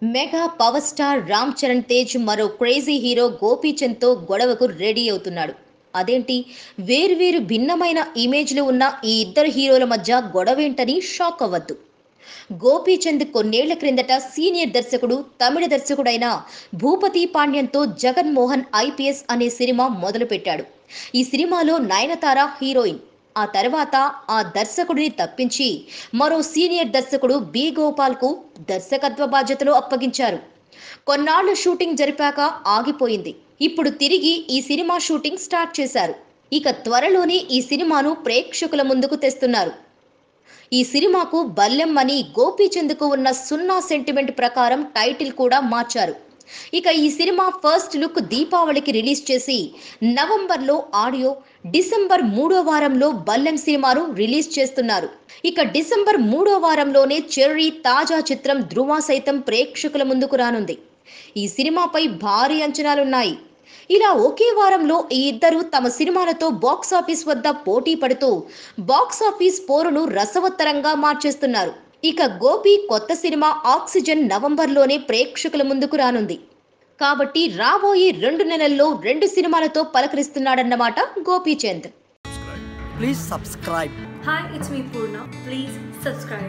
Mega power star Ram Charan Tej మరో crazy hero గోపీచంద్తో గొడవకు ready అవుతున్నాడు. అదేంటి, వేర్వేరు భిన్నమైన ఇమేజ్లు ఉన్న ఈ ఇద్దరు హీరోల మధ్య గొడవేంటని షాక్ అవ్వద్దు. గోపీచంద్ కొన్నేళ్ల క్రిందట సీనియర్ దర్శకుడు, తమిళ దర్శకుడైన భూపతి పాండ్యన్తో జగన్మోహన్ ఐపీఎస్ అనే సినిమా మొదలుపెట్టాడు. ఈ సినిమాలో నయనతార హీరోయిన్. ఆ తర్వాత ఆ దర్శకుడిని తప్పించి మరో సీనియర్ దర్శకుడు బి గోపాల్కు దర్శకత్వ బాధ్యతలు అప్పగించారు. కొన్నాళ్లు షూటింగ్ జరిపాక ఆగిపోయింది. ఇప్పుడు తిరిగి ఈ సినిమా షూటింగ్ స్టార్ట్ చేశారు. ఇక త్వరలోనే ఈ సినిమాను ప్రేక్షకుల ముందుకు తెస్తున్నారు. ఈ సినిమాకు బల్లెం అని గోపీచంద్కు ఉన్న 0 సెంటిమెంట్ ప్రకారం టైటిల్ కూడా మార్చారు. ఇక ఈ సినిమా ఫస్ట్ లుక్ దీపావళికి రిలీజ్ చేసి నవంబర్లో ఆడియో, డిసెంబర్ 3వ వారంలో బల్లెం సినిమాను రిలీజ్ చేస్తున్నారు. ఇక డిసెంబర్ 3వ వారంలోనే చెర్రీ తాజా చిత్రం ధృవ సైతం ప్రేక్షకుల ముందుకు రానుంది. ఈ సినిమాపై భారీ అంచనాలున్నాయి. ఇలా ఒకే వారంలో ఈ ఇద్దరు తమ సినిమాలతో బాక్సాఫీస్ వద్ద పోటీ పడుతూ బాక్సాఫీస్ పోరును రసవత్తరంగా మార్చేస్తున్నారు. ఇక గోపి కొత్త సినిమా ఆక్సిజన్ నవంబర్లోనే ప్రేక్షకుల ముందుకు రానుంది. కాబట్టి రాబోయే 2 నెలల్లో 2 సినిమాలతో పలకరిస్తున్నాడన్నమాట Gopichand. Please subscribe. Hi, it's me Purna. Please subscribe.